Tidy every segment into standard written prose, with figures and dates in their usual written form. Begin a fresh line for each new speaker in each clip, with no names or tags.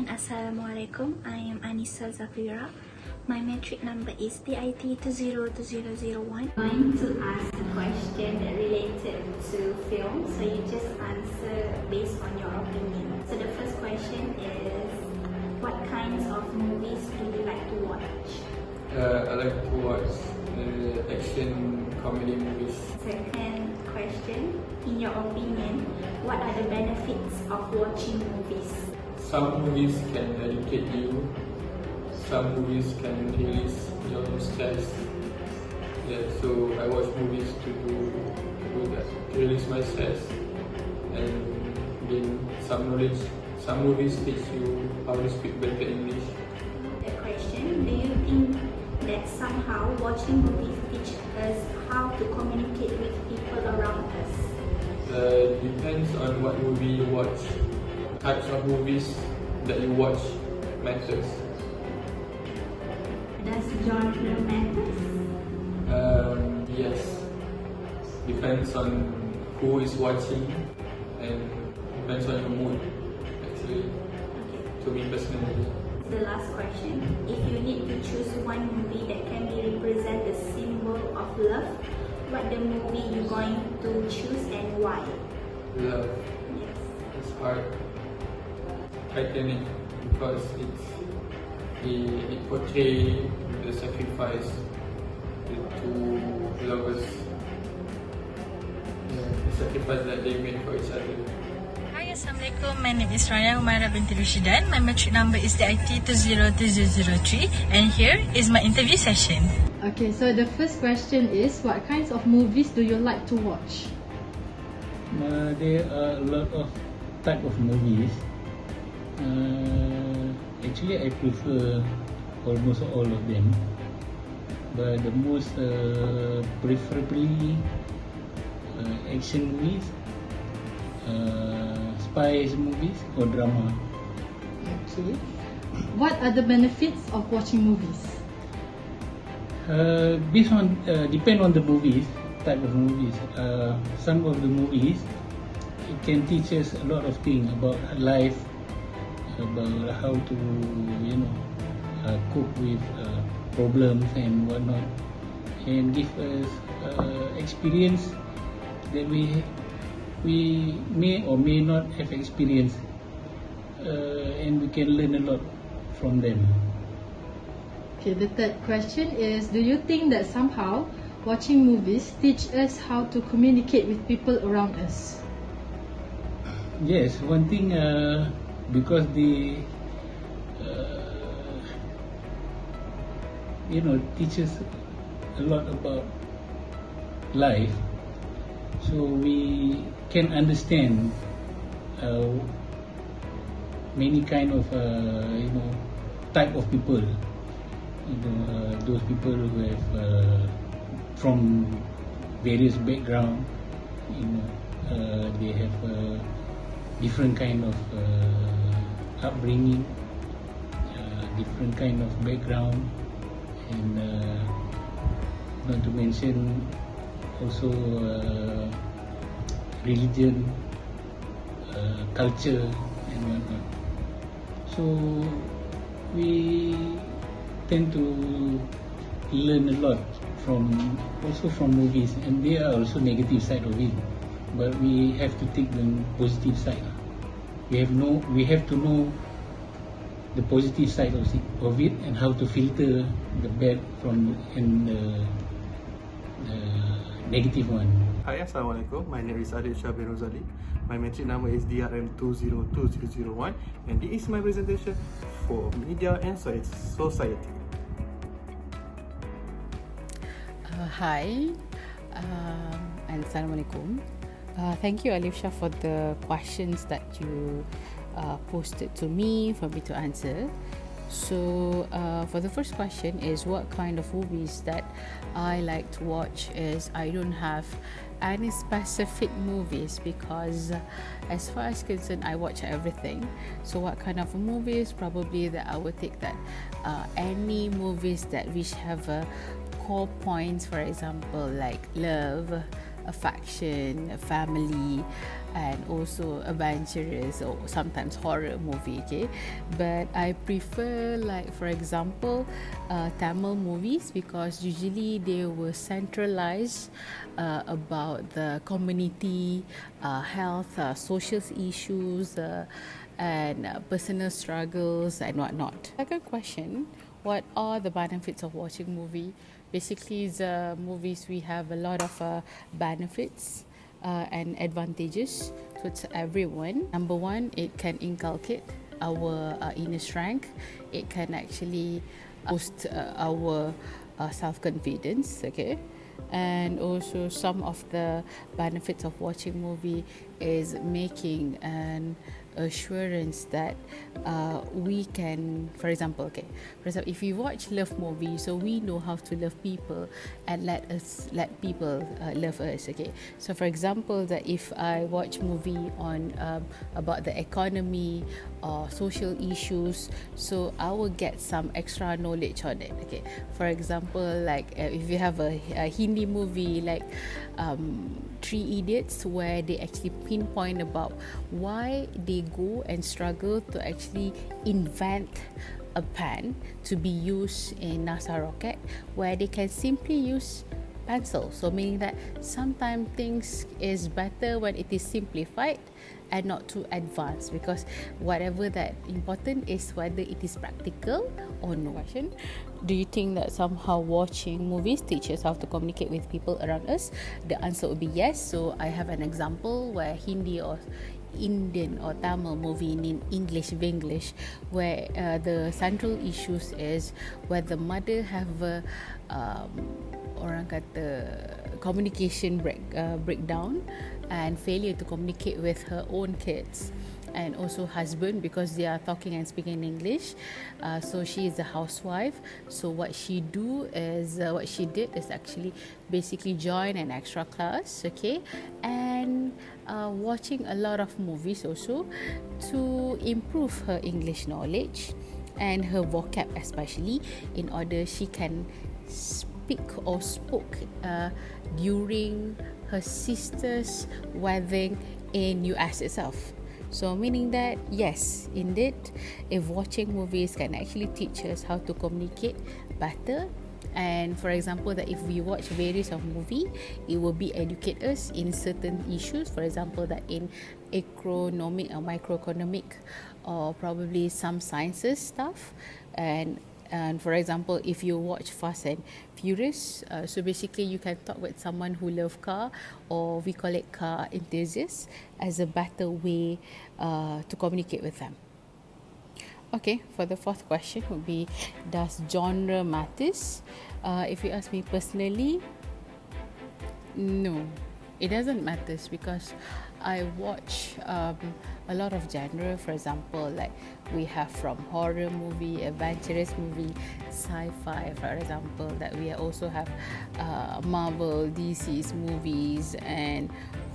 and Assalamualaikum. I am Anissa Zafira. My metric number is DIT202001. I'm going to ask a question related to film, so you just answer based on your opinion. So the first question is, what kinds of movies do you like to watch?
I like to watch action comedy movies.
Second question, in your opinion, what are the benefits of watching movies?
Some movies can educate you. Some movies can release your stress. Yeah, so I watch movies to do that, to release my stress and gain some knowledge. Some movies teach you how to speak better English.
The question, do you think that somehow watching movies teach us how to communicate with people around us?
Depends on what movie you watch. Types of movies that you watch matters.
Does genre matters?
Yes. Depends on who is watching and depends on your mood. Actually,
Okay.
to me personally.
The last question, if you need to choose one movie that can be represent the symbol of love, what the movie you going to choose and why?
Love.
Yes.
It's hard. Titanic, because it portrays the sacrifice the two lovers. Yeah, the sacrifice that they made for each other.
Hi, Assalamualaikum. My name is Raya Umaira binti Rushidan. My metric number is DIT202003, and here is my interview session.
Okay, so the first question is, what kinds of movies do you like to watch?
There are a lot of type of movies. Actually, I prefer almost all of them, but the most preferably action movies, spies movies, or drama.
Okay. What are the benefits of watching movies?
Based on depend on the movies, type of movies. Some of the movies it can teach us a lot of things about life, about how to cope with problems and whatnot, and give us experience that we may or may not have experienced, and we can learn a lot from them.
Okay, the third question is, do you think that somehow watching movies teach us how to communicate with people around us?
Yes, one thing, because they teach us a lot about life, so we can understand many kind of type of people. Those people who have from various background, they have different kind of upbringing, different kind of background, and not to mention also religion, culture, and whatnot. So we tend to learn a lot from movies, and there are also negative side of it, but we have to take the positive side. We have to know the positive side of it and how to filter the bad from and the negative one.
Hi, Assalamualaikum. My name is Adil Shah bin Rosali. My metric number is DRM202001, and this is my presentation for media and society.
Hi, and Assalamualaikum. Thank you, Alif Shah, for the questions that you posted to me for me to answer. So for the first question is, what kind of movies that I like to watch is, I don't have any specific movies, because as far as concerned, I watch everything. So what kind of movies, probably that I would take that any movies that which have core points, for example like love, a faction, a family, and also adventurous or sometimes horror movie. Okay, but I prefer, like for example, Tamil movies, because usually they will centralize about the community, health, social issues, and personal struggles and whatnot. Second question: what are the benefits of watching movie? Basically, the movies, we have a lot of benefits and advantages to everyone. Number one, it can inculcate our inner strength. It can actually boost our self-confidence. Okay, and also some of the benefits of watching movie is making an assurance that we can, for example, if we watch love movie, so we know how to love people and let people love us. Okay, so for example, that if I watch movie on about the economy or social issues, so I will get some extra knowledge on it. Okay, for example, like if you have a Hindi movie like Three Idiots, where they actually pinpoint about why they go and struggle to actually invent a pen to be used in NASA rocket, where they can simply use pencil. So meaning that sometimes things is better when it is simplified and not too advanced, because whatever that important is whether it is practical or no. Do you think that somehow watching movies teaches how to communicate with people around us? The answer would be yes. So I have an example where Hindi or Indian or Tamil movie in English, where the central issues is where the mother have a orang kata communication breakdown and failure to communicate with her own kids and also husband, because they are talking and speaking in English. So she is a housewife. So what she did is actually basically join an extra class, okay, and watching a lot of movies also to improve her English knowledge and her vocab, especially in order she can speak or spoke during her sister's wedding in US itself. So meaning that yes, indeed, if watching movies can actually teach us how to communicate better. And for example, that if we watch various of movie, it will be educate us in certain issues. For example, that in economic or microeconomic, or probably some sciences stuff. And for example, if you watch Fast and Furious, so basically you can talk with someone who love car, or we call it car enthusiasts, as a better way to communicate with them. Okay, for the fourth question would be, does genre matters? If you ask me personally, no, it doesn't matter, because I watch a lot of genre. For example, like we have from horror movie, adventurous movie, sci-fi, for example, that we also have Marvel, DC's movies and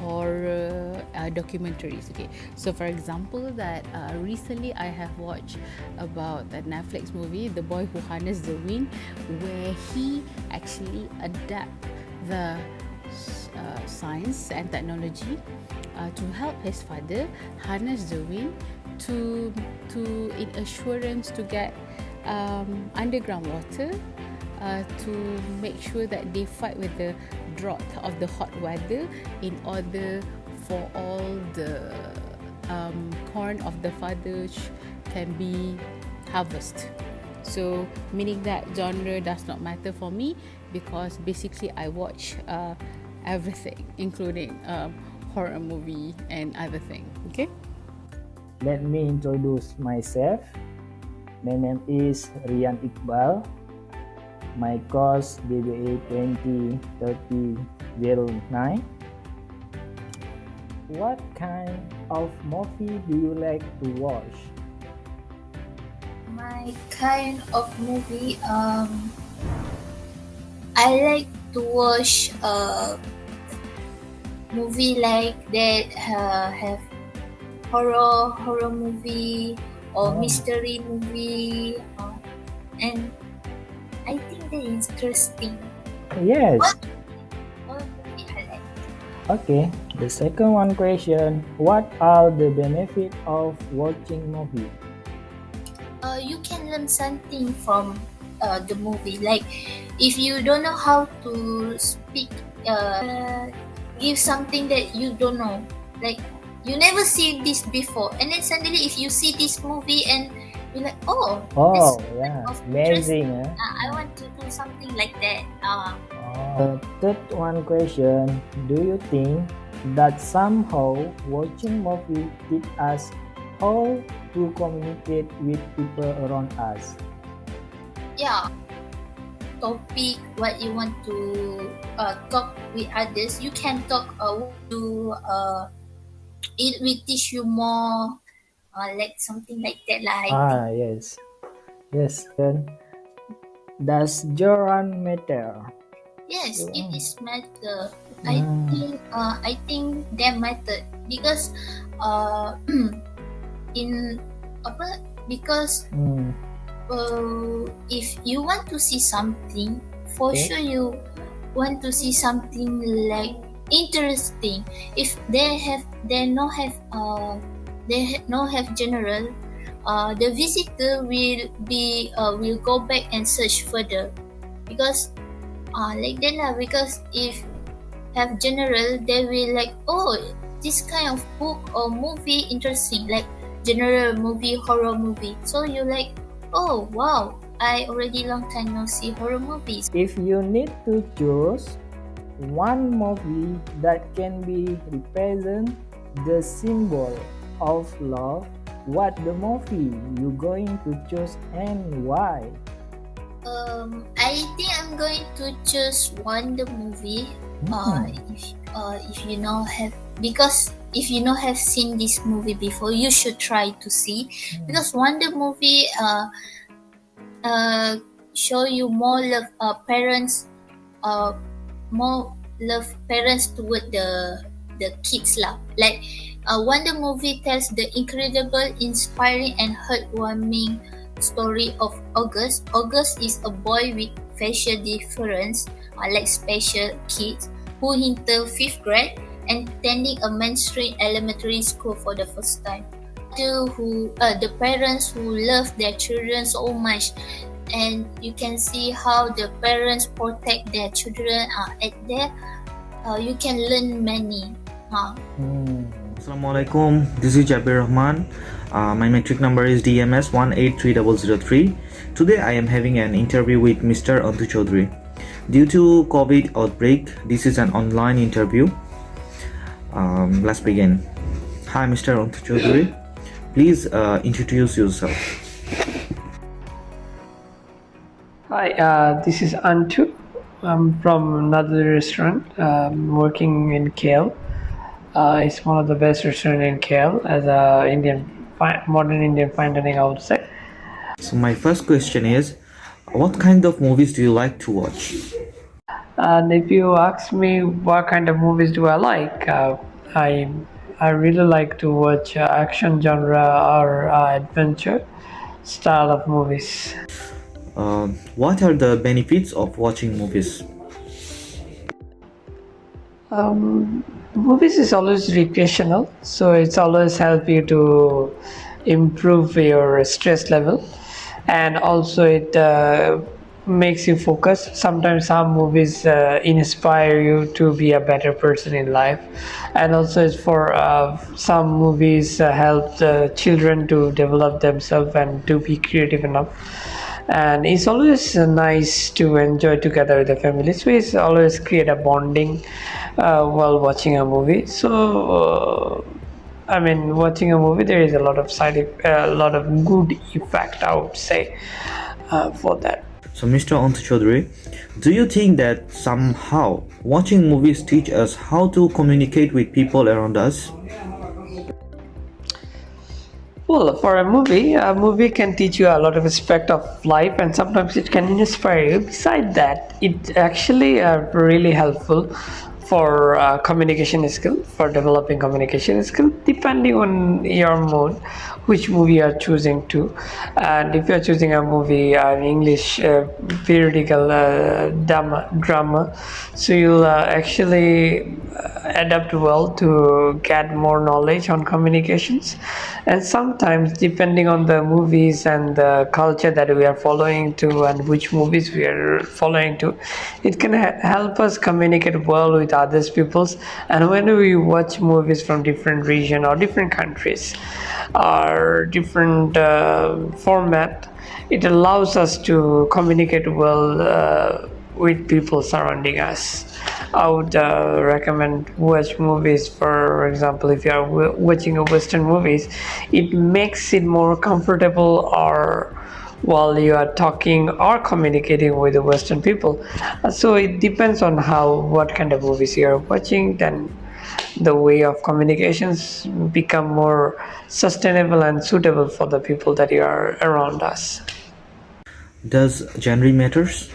horror documentaries. Okay, so for example, that recently I have watched about the Netflix movie The Boy Who Harnessed the Wind, where he actually adapt the science and technology to help his father harness the wind to in assurance to get underground water, to make sure that they fight with the drought of the hot weather, in order for all the corn of the father can be harvested. So meaning that genre does not matter for me, because basically I watch everything, including horror movie and other thing. Okay,
let me introduce myself. My name is Rian Iqbal. My course DBA 203009. What kind of movie do you like to watch?
My kind of movie, I like to watch movie like that have horror movie or mystery movie, and I think that is interesting.
Yes.
What movie I like?
Okay, the second one question, what are the benefits of watching movie?
You can learn something from the movie. Like if you don't know how to speak, give something that you don't know. Like you never see this before, and then suddenly if you see this movie and you're like, oh,
Oh,
that's
yeah,
of interest.
amazing.
I want to do something like that.
The third one question, do you think that somehow watching movie teach us how to communicate with people around us?
Yeah, topic what you want to talk with others, you can talk it will teach you more, like something like that lah, I think.
Yes. Yes. Then, does genre matter?
Yes, it is matter.
Mm.
I think that matter because in because
Mm.
if you want to see something, for
Okay.
sure you want to see something like interesting. If they no have general, the visitor will go back and search further because like that lah. Because if have general, they will like, oh, this kind of book or movie interesting, like general movie, horror movie. So you like, oh wow, I already long time no see horror movies.
If you need to choose one movie that can be represent the symbol of love, what the movie you going to choose and why?
I think I'm going to choose Wonder movie. If you know if you know have seen this movie before, you should try to see because Wonder movie show you more love parents more love parents toward the kids lah. Like Wonder movie tells the incredible, inspiring and heartwarming story of August. August is a boy with facial difference, like special kids, who enter 5th grade and attending a mainstream elementary school for the first time. The parents who love their children so much, and you can see how the parents protect their children at there. You can learn many.
Assalamualaikum, this is Jabir Rahman. My metric number is DMS 183003. Today I am having an interview with Mr. Antu Chaudhary. Due to COVID outbreak, this is an online interview. Let's begin. Hi Mr. Antu Chaudhary, please introduce yourself.
Hi, this is Antu. I'm from another restaurant, working in KL. It's one of the best restaurants in KL as a modern Indian fine dining outside.
So my first question is, what kind of movies do you like to watch?
And if you ask me what kind of movies do I like, I really like to watch action genre or adventure style of movies.
What are the benefits of watching movies?
Movies is always recreational, so it's always help you to improve your stress level, and also it makes you focus. Sometimes some movies inspire you to be a better person in life, and also it's for some movies help the children to develop themselves and to be creative enough. And it's always nice to enjoy together with the family, so it's always create a bonding while watching a movie. So watching a movie, there is a lot of good effect, I would say, for that.
So Mr. Antu Chaudhary, do you think that somehow watching movies teach us how to communicate with people around us?
Well, for a movie can teach you a lot of aspect of life, and sometimes it can inspire you. Besides that, it actually really helpful for communication skill, for developing communication skill. Depending on your mood, which movie you are choosing to. And if you are choosing a movie, an English periodical drama, so you'll actually adapt well to get more knowledge on communications. And sometimes, depending on the movies and the culture that we are following to and which movies we are following to, it can help us communicate well with others peoples. And when we watch movies from different region or different countries or different format, it allows us to communicate well with people surrounding us. I would recommend watch movies. For example, if you are watching a Western movies, it makes it more comfortable or while you are talking or communicating with the Western people. So it depends on what kind of movies you are watching, then the way of communications become more sustainable and suitable for the people that you are around us.
Does genre matters?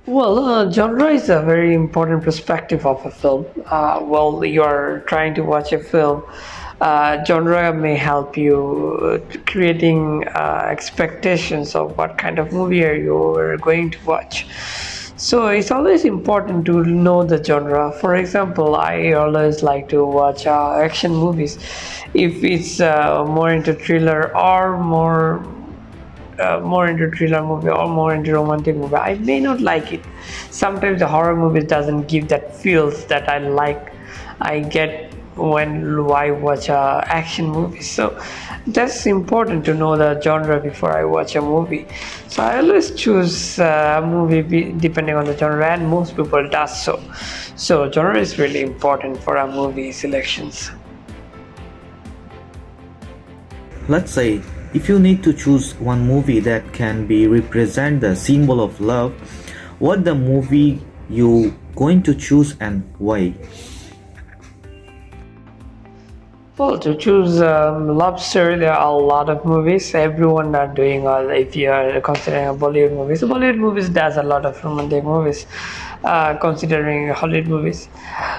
Well, genre is a very important perspective of a film. While you are trying to watch a film, genre may help you creating expectations of what kind of movie you are going to watch. So it's always important to know the genre. For example, I always like to watch action movies. If it's more into thriller or more into thriller movie or more into romantic movie, I may not like it. Sometimes the horror movies doesn't give that feels that I get when I watch action movies. So that's important to know the genre before I watch a movie. So I always choose a movie depending on the genre, and most people does so. So genre is really important for our movie selections.
Let's say if you need to choose one movie that can be represent the symbol of love, what the movie you going to choose and why?
Well, to choose love story, there are a lot of movies. Everyone are doing if you are considering a Bollywood movies. So Bollywood movies does a lot of romantic movies, considering Hollywood movies.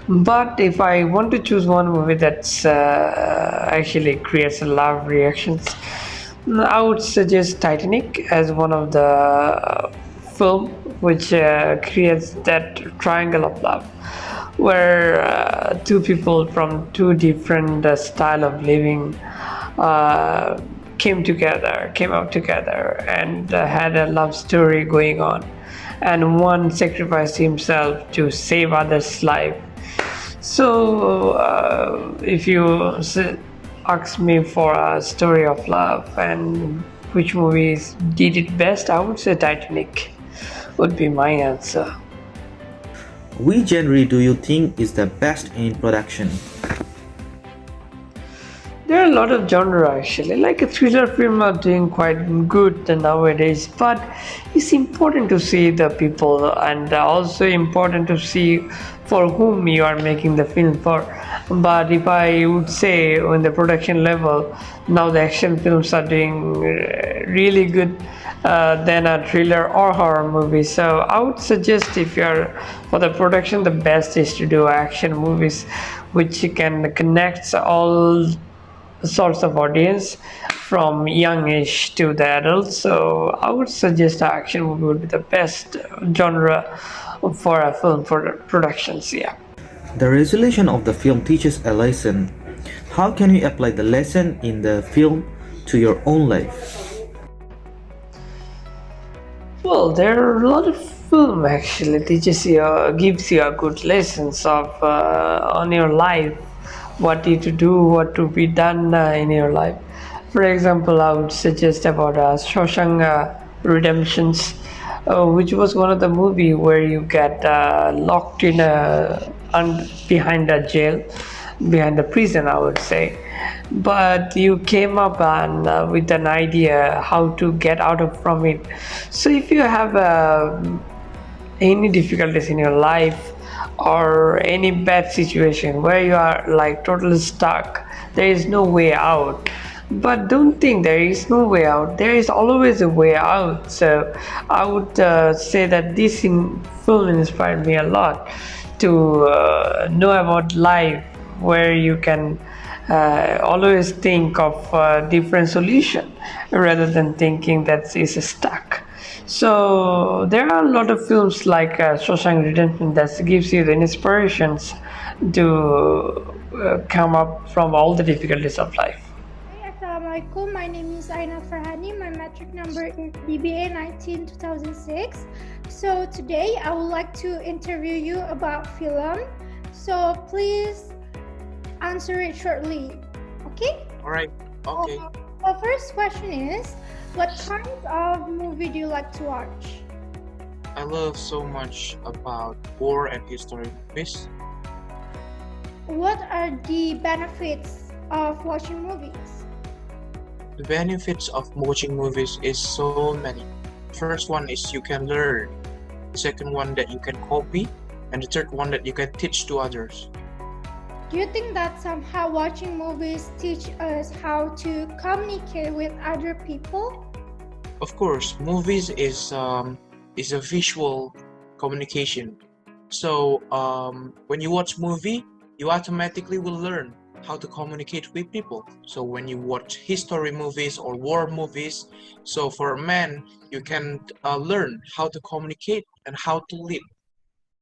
But if I want to choose one movie that's actually creates love reactions, I would suggest Titanic as one of the film which creates that triangle of love, where two people from two different style of living came out together and had a love story going on, and one sacrificed himself to save others' life. So if you ask me for a story of love and which movies did it best, I would say Titanic would be my answer.
Which genre do you think is the best in production?
There are a lot of genre actually, like a thriller film are doing quite good nowadays, but it's important to see the people and also important to see for whom you are making the film for. But if I would say on the production level, now the action films are doing really good than a thriller or horror movie. So I would suggest, if you're for the production, the best is to do action movies which can connect all sorts of audience from young age to the adults. So I would suggest action movie would be the best genre for a film productions. Yeah.
The resolution of the film teaches a lesson. How can you apply the lesson in the film to your own life?
Well, there are a lot of film actually teaches you, gives you a good lessons of on your life, what you to do, what to be done in your life. For example, I would suggest about Shawshank Redemptions, which was one of the movie where you get locked in behind a jail, behind the prison, I would say. But you came up and with an idea how to get out from it. So if you have any difficulties in your life or any bad situation where you are like totally stuck, there is no way out. But don't think there is no way out. There is always a way out. So I would say that this film inspired me a lot to know about life, where you can always think of a different solution rather than thinking that is stuck. So there are a lot of films like Shawshank Redemption that gives you the inspirations to come up from all the difficulties of life.
Hi, Assalamualaikum. My name is Aina Farhani. My metric number is DBA 19-2006. So today I would like to interview you about film. So please answer it shortly. Okay?
Alright, okay.
The first question is, what kind of movie do you like to watch?
I love so much about war and history movies.
What are the benefits of watching movies?
The benefits of watching movies is so many. First one is you can learn. The second one that you can copy. And the third one that you can teach to others.
Do you think that somehow watching movies teach us how to communicate with other people?
Of course, movies is a visual communication. So when you watch movie, you automatically will learn how to communicate with people. So when you watch history movies or war movies, so for a man, you can learn how to communicate and how to lead.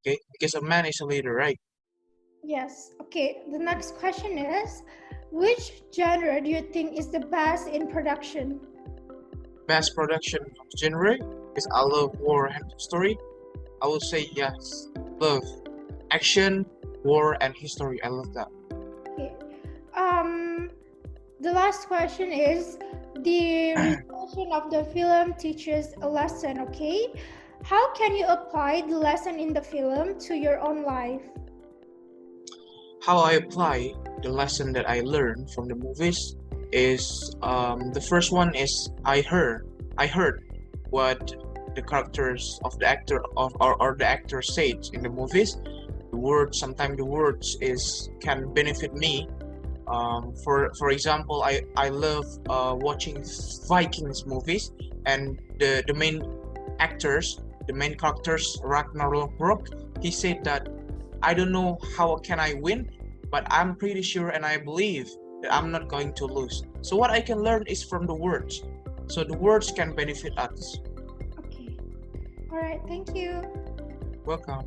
Okay, because a man is a leader, right?
Yes. Okay, the next question is, which genre do you think is the best in production?
Best production genre is I love war and history. I would say yes, love action, war and history. I love that.
Okay. The last question is, the resolution of the film teaches a lesson, okay? How can you apply the lesson in the film to your own life?
How I apply the lesson that I learned from the movies is the first one is I heard what the characters of the actor or the actor said in the movies. The words, sometimes the words can benefit me. For example, I love watching Vikings movies, and the main characters, Ragnar Lothbrok, he said that I don't know how can I win, but I'm pretty sure and I believe that I'm not going to lose. So what I can learn is from the words. So the words can benefit us.
Okay. All right. Thank you.
Welcome.